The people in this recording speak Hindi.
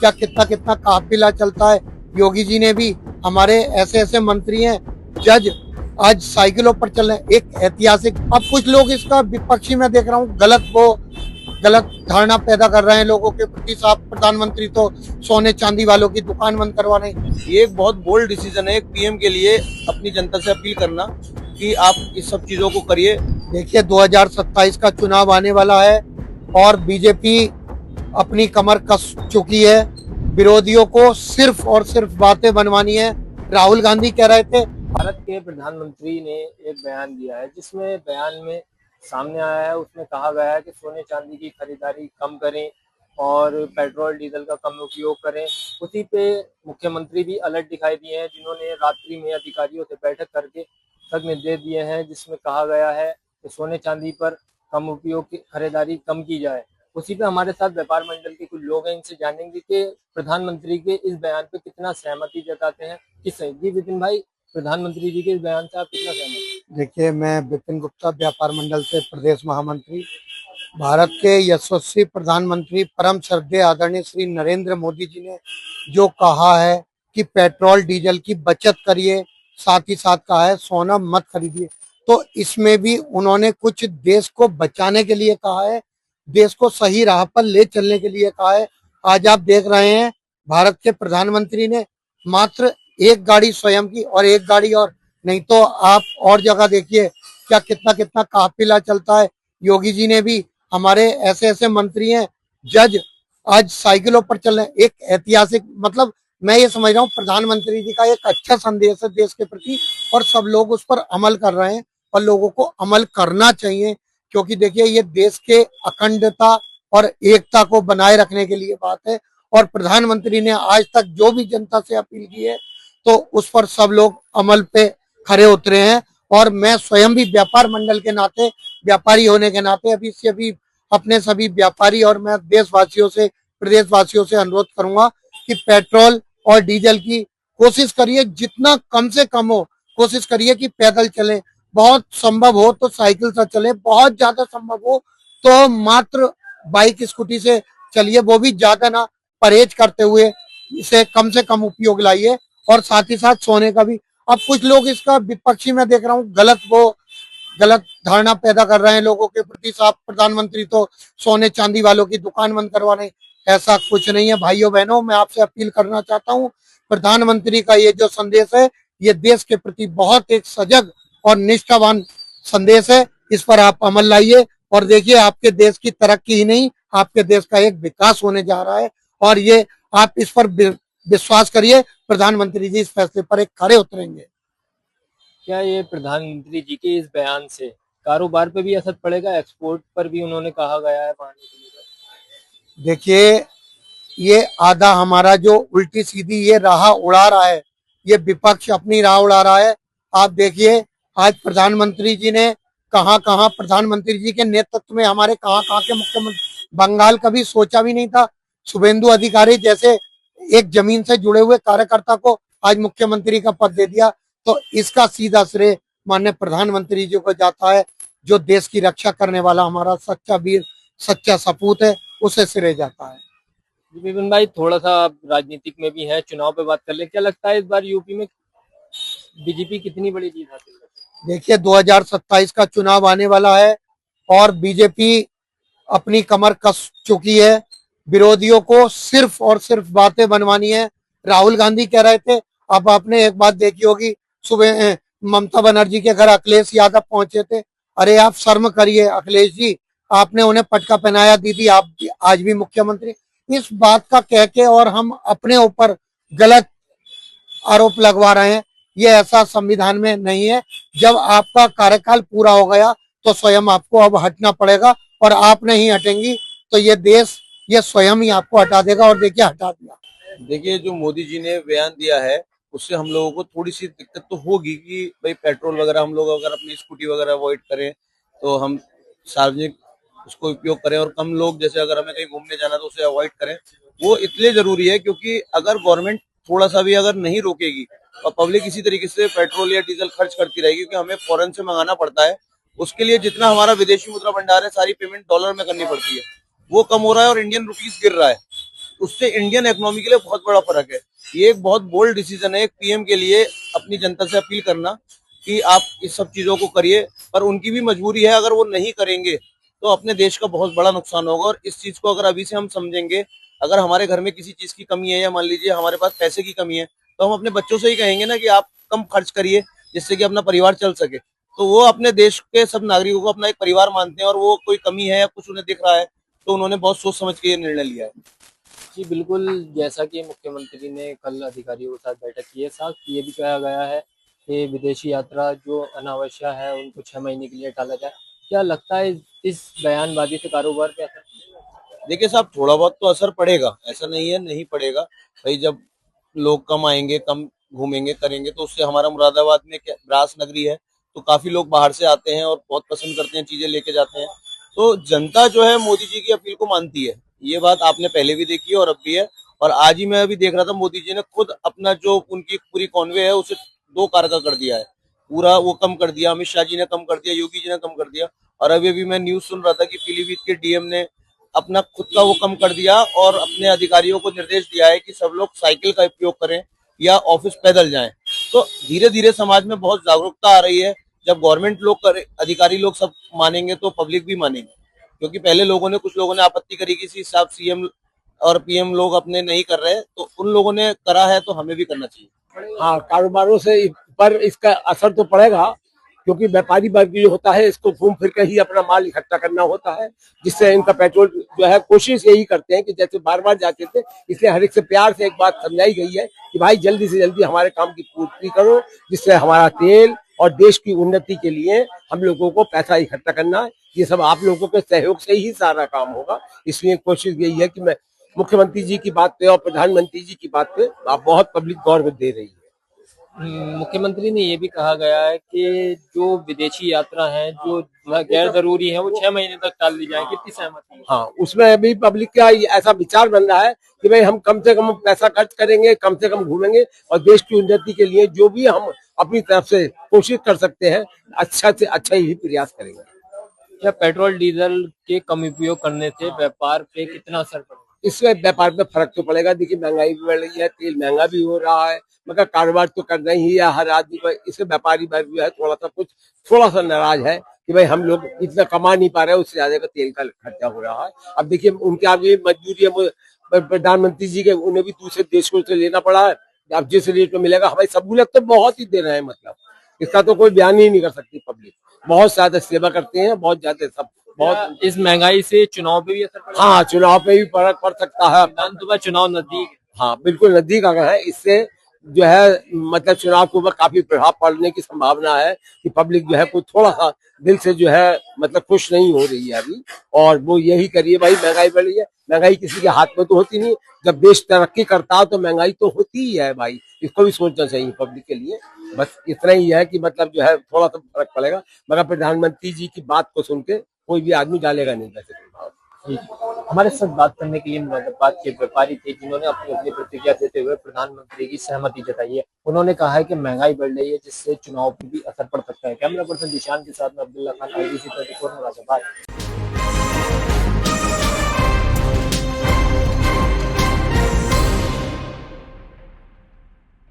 क्या कितना कितना काफिला चलता है। योगी जी ने भी, हमारे ऐसे ऐसे मंत्री हैं, जज आज साइकिलों पर चल रहे हैं, एक ऐतिहासिक। अब कुछ लोग इसका विपक्षी मैं देख रहा हूँ गलत धारणा पैदा कर रहे हैं लोगों के प्रति। साहब प्रधानमंत्री तो सोने चांदी वालों की दुकान बंद करवा रहे हैं। ये एक बहुत बोल्ड डिसीजन है एक पीएम के लिए, अपनी जनता से अपील करना कि आप इस सब चीजों को करिए। देखिए 2027 का चुनाव आने वाला है और बीजेपी अपनी कमर कस चुकी है। विरोधियों को सिर्फ और सिर्फ बातें बनवानी है। राहुल गांधी कह रहे थे, भारत के प्रधानमंत्री ने एक बयान दिया है, जिसमें बयान में सामने आया है, उसमें कहा गया है कि सोने चांदी की खरीदारी कम करें और पेट्रोल डीजल का कम उपयोग करें। उसी पे मुख्यमंत्री भी अलर्ट दिखाई दिए हैं, जिन्होंने रात्रि में अधिकारियों से बैठक करके सख्त निर्देश दिए हैं, जिसमें कहा गया है कि सोने चांदी पर कम उपयोग की खरीदारी कम की जाए। उसी पे हमारे साथ व्यापार मंडल के कुछ लोग हैं, इनसे जानेंगे कि प्रधानमंत्री के इस बयान पे कितना सहमति जताते हैं। किससे जी विपिन भाई, प्रधानमंत्री जी के इस बयान से आप कितना सहमत हैं? देखिए मैं विपिन गुप्ता, व्यापार मंडल से प्रदेश महामंत्री। भारत के यशस्वी प्रधानमंत्री परम श्रद्धेय आदरणीय श्री नरेंद्र मोदी जी ने जो कहा है कि पेट्रोल डीजल की बचत करिए, साथ ही साथ कहा है सोना मत खरीदिए, तो इसमें भी उन्होंने कुछ देश को बचाने के लिए कहा है, देश को सही राह पर ले चलने के लिए कहा है। आज आप देख रहे हैं भारत के प्रधानमंत्री ने मात्र एक गाड़ी स्वयं की और एक गाड़ी और नहीं तो आप और जगह देखिए क्या कितना कितना काफिला चलता है। योगी जी ने भी, हमारे ऐसे ऐसे मंत्री हैं, जज आज साइकिलों पर चल रहे हैं, एक ऐतिहासिक। मतलब मैं ये समझ रहा हूँ प्रधानमंत्री जी का एक अच्छा संदेश है देश के प्रति और सब लोग उस पर अमल कर रहे हैं और लोगों को अमल करना चाहिए, क्योंकि देखिए ये देश के अखंडता और एकता को बनाए रखने के लिए बात है। और प्रधानमंत्री ने आज तक जो भी जनता से अपील की है तो उस पर सब लोग अमल पे खरे उतरे हैं। और मैं स्वयं भी व्यापार मंडल के नाते, व्यापारी होने के नाते अभी से अभी अपने सभी व्यापारी और मैं देशवासियों से, प्रदेशवासियों से अनुरोध करूंगा कि पेट्रोल और डीजल की कोशिश करिए, जितना कम से कम हो कोशिश करिए कि पैदल चलें, बहुत संभव हो तो साइकिल से चले, बहुत ज्यादा संभव हो तो मात्र बाइक स्कूटी से चलिए, वो भी ज्यादा ना, परहेज करते हुए इसे कम से कम उपयोग लाइए। और साथ ही साथ सोने का भी। अब कुछ लोग इसका विपक्षी मैं देख रहा हूँ गलत धारणा पैदा कर रहे हैं लोगों के प्रति। साहब प्रधानमंत्री तो सोने चांदी वालों की दुकान बंद करवा रहे हैं। ऐसा कुछ नहीं है भाइयों बहनों, मैं आपसे अपील करना चाहता हूँ, प्रधानमंत्री का ये जो संदेश है ये देश के प्रति बहुत एक सजग और निष्ठावान संदेश है। इस पर आप अमल लाइए और देखिए आपके देश की तरक्की ही नहीं, आपके देश का एक विकास होने जा रहा है। और ये आप इस पर विश्वास करिए, प्रधानमंत्री जी इस फैसले पर एक खरे उतरेंगे। क्या ये प्रधानमंत्री जी के इस बयान से कारोबार पे भी असर पड़ेगा? एक्सपोर्ट पर भी उन्होंने कहा गया है बढ़ाने के लिए। देखिए ये आधा हमारा जो उल्टी सीधी ये राह उड़ा रहा है, ये विपक्ष अपनी राह उड़ा रहा है। आप देखिए आज प्रधानमंत्री जी ने कहां कहां, प्रधानमंत्री जी के नेतृत्व में हमारे कहां कहां के मुख्यमंत्री, बंगाल कभी सोचा भी नहीं था शुभेंदु अधिकारी जैसे एक जमीन से जुड़े हुए कार्यकर्ता को आज मुख्यमंत्री का पद दे दिया। तो इसका सीधा श्रेय माननीय प्रधानमंत्री जी को जाता है, जो देश की रक्षा करने वाला हमारा सच्चा वीर, सच्चा सपूत है, उसे श्रेय जाता है। जी विपिन भाई, थोड़ा सा आप राजनीतिक में भी हैं, चुनाव पे बात कर ले। क्या लगता है इस बार यूपी में बीजेपी कितनी बड़ी जीत हासिल करेगी? देखिए 2027 का चुनाव आने वाला है और बीजेपी अपनी कमर कस चुकी है। विरोधियों को सिर्फ और सिर्फ बातें बनवानी है। राहुल गांधी कह रहे थे, अब आपने एक बात देखी होगी, सुबह ममता बनर्जी के घर अखिलेश यादव पहुंचे थे। अरे आप शर्म करिए अखिलेश जी, आपने उन्हें पटका पहनाया, दीदी आप आज भी मुख्यमंत्री। इस बात का कह के और हम अपने ऊपर गलत आरोप लगवा रहे हैं, ये ऐसा संविधान में नहीं है। जब आपका कार्यकाल पूरा हो गया तो स्वयं आपको अब हटना पड़ेगा और आप नहीं हटेंगी तो ये देश ये स्वयं ही आपको हटा देगा। और देखिए हटा दिया। देखिए जो मोदी जी ने बयान दिया है उससे हम लोगों को थोड़ी सी दिक्कत तो होगी कि भाई पेट्रोल वगैरह हम लोग अगर अपनी स्कूटी वगैरह अवॉइड करें तो हम सार्वजनिक उसको उपयोग करें, और कम लोग जैसे अगर हमें कहीं घूमने जाना तो उसे अवॉइड करें। वो इसलिए जरूरी है क्योंकि अगर गवर्नमेंट थोड़ा सा भी अगर नहीं रोकेगी और पब्लिक इसी तरीके से पेट्रोल या डीजल खर्च करती रहेगी, क्योंकि हमें फॉरेन से मंगाना पड़ता है, उसके लिए जितना हमारा विदेशी मुद्रा भंडार है सारी पेमेंट डॉलर में करनी पड़ती है, वो कम हो रहा है और इंडियन रुपीस गिर रहा है। उससे इंडियन इकोनॉमी के लिए बहुत बड़ा फर्क है। ये एक बहुत बोल्ड डिसीजन है एक पीएम के लिए अपनी जनता से अपील करना कि आप इस सब चीजों को करिए, पर उनकी भी मजबूरी है, अगर वो नहीं करेंगे तो अपने देश का बहुत बड़ा नुकसान होगा। और इस चीज को अगर अभी से हम समझेंगे, अगर हमारे घर में किसी चीज की कमी है या मान लीजिए हमारे पास पैसे की कमी है, तो हम अपने बच्चों से ही कहेंगे ना कि आप कम खर्च करिए जिससे कि अपना परिवार चल सके। तो वो अपने देश के सब नागरिकों को अपना एक परिवार मानते हैं, और वो कोई कमी है या कुछ उन्हें दिख रहा है तो उन्होंने बहुत सोच समझ के ये निर्णय लिया है। जी बिल्कुल, जैसा कि मुख्यमंत्री ने कल अधिकारियों के साथ बैठक की है, साथ ये भी कहा गया है कि विदेशी यात्रा जो अनावश्यक है उनको 6 महीने के लिए टाला जाए। क्या लगता है इस बयानबाजी से कारोबार पे असर? देखिए साहब, थोड़ा बहुत तो असर पड़ेगा, ऐसा नहीं है नहीं पड़ेगा भाई। जब लोग कम आएंगे, कम घूमेंगे करेंगे, तो उससे हमारा मुरादाबाद में क्या ब्रास नगरी है, तो काफी लोग बाहर से आते हैं और बहुत पसंद करते हैं, चीजें लेके जाते हैं। तो जनता जो है मोदी जी की अपील को मानती है, ये बात आपने पहले भी देखी है और अब भी है। और आज ही मैं अभी देख रहा था, मोदी जी ने खुद अपना जो उनकी पूरी कॉन्वे है उसे 2 कार का कर दिया है, पूरा वो कम कर दिया। अमित शाह जी ने कम कर दिया, योगी जी ने कम कर दिया। और अभी अभी मैं न्यूज सुन रहा था कि पीलीभीत के डीएम ने अपना खुद का वो कम कर दिया और अपने अधिकारियों को निर्देश दिया है कि सब लोग साइकिल का उपयोग करें या ऑफिस पैदल जाएं। तो धीरे धीरे समाज में बहुत जागरूकता आ रही है। जब गवर्नमेंट लोग करे, अधिकारी लोग सब मानेंगे तो पब्लिक भी मानेंगे। क्योंकि पहले कुछ लोगों ने आपत्ति करी कि इस हिसाब सीएम और पीएम लोग अपने नहीं कर रहे, तो उन लोगों ने करा है तो हमें भी करना चाहिए। हाँ, कारोबारों से पर इसका असर तो पड़ेगा, क्योंकि व्यापारी वर्ग जो होता है इसको घूम फिर के ही अपना माल इकट्ठा करना होता है, जिससे इनका पेट्रोल जो है कोशिश यही करते हैं कि जैसे बार बार जाते थे, इसलिए हर एक से प्यार से एक बात समझाई गई है कि भाई जल्दी से जल्दी हमारे काम की पूर्ति करो, जिससे हमारा तेल और देश की उन्नति के लिए हम लोगों को पैसा इकट्ठा करना है। ये सब आप लोगों के सहयोग से ही सारा काम होगा। इसलिए कोशिश यही है कि मैं मुख्यमंत्री जी की बात पे और प्रधानमंत्री जी की बात पे आप बहुत पब्लिक गौर दे रही है। मुख्यमंत्री ने ये भी कहा गया है कि जो विदेशी यात्रा है जो गैर जरूरी है वो 6 महीने तक टाल दी जाए। कितनी सहमति है? हाँ, उसमें अभी पब्लिक का ऐसा विचार बन रहा है कि भाई हम कम से कम पैसा खर्च करेंगे, कम से कम घूमेंगे और देश की उन्नति के लिए जो भी हम अपनी तरफ से कोशिश कर सकते हैं, अच्छा से अच्छा ही प्रयास करेंगे। क्या पेट्रोल डीजल के कम उपयोग करने से व्यापार पे कितना असर पड़ेगा? इससे व्यापार में फर्क तो पड़ेगा। देखिए, महंगाई भी बढ़ रही है, तेल महंगा भी हो रहा है, मगर कारोबार तो करना ही है हर आदमी को। इससे व्यापारी वर्ग जो है थोड़ा सा नाराज है कि भाई हम लोग इतना कमा नहीं पा रहे, उससे ज्यादा का तेल का खर्चा हो रहा है। अब देखिए, उनके आगे मजबूरी है, प्रधानमंत्री जी के उन्हें भी दूसरे देशों से लेना पड़ा है। अब जिस रेट में मिलेगा, हमारी सहूलियत तो बहुत ही दे रहे हैं, मतलब इसका तो कोई बयान ही नहीं कर सकती। पब्लिक बहुत ज्यादा सेवा करते हैं, बहुत ज्यादा सब बहुत। इस महंगाई से चुनाव पे भी असर पड़ेगा? हाँ, चुनाव पे भी फर्क पड़ सकता है। विधानसभा चुनाव नजदीक है। हाँ, बिल्कुल नजदीक आ गया है। इससे जो है मतलब चुनाव के ऊपर काफी प्रभाव पड़ने की संभावना है कि पब्लिक जो है कोई थोड़ा सा दिल से जो है मतलब खुश नहीं हो रही है अभी। और वो यही करिए भाई, महंगाई बढ़ रही है, महंगाई किसी के हाथ में तो होती नहीं। जब देश तरक्की करता है तो महंगाई तो होती ही है भाई, इसको भी सोचना चाहिए पब्लिक के लिए। बस इतना ही है कि मतलब जो है थोड़ा सा फर्क पड़ेगा, मगर प्रधानमंत्री जी की बात को सुन के कोई भी आदमी डालेगा नहीं वैसे प्रभाव। हमारे साथ बात करने के लिए मुरादाबाद के व्यापारी थे जिन्होंने अपनी प्रतिक्रिया देते हुए प्रधानमंत्री की सहमति जताई है। उन्होंने कहा है कि महंगाई बढ़ रही है जिससे चुनाव पर भी असर पड़ सकता है। कैमरा पर्सन दिशान के साथ में अब्दुल्ला खान, IBC 24 मुरादाबाद।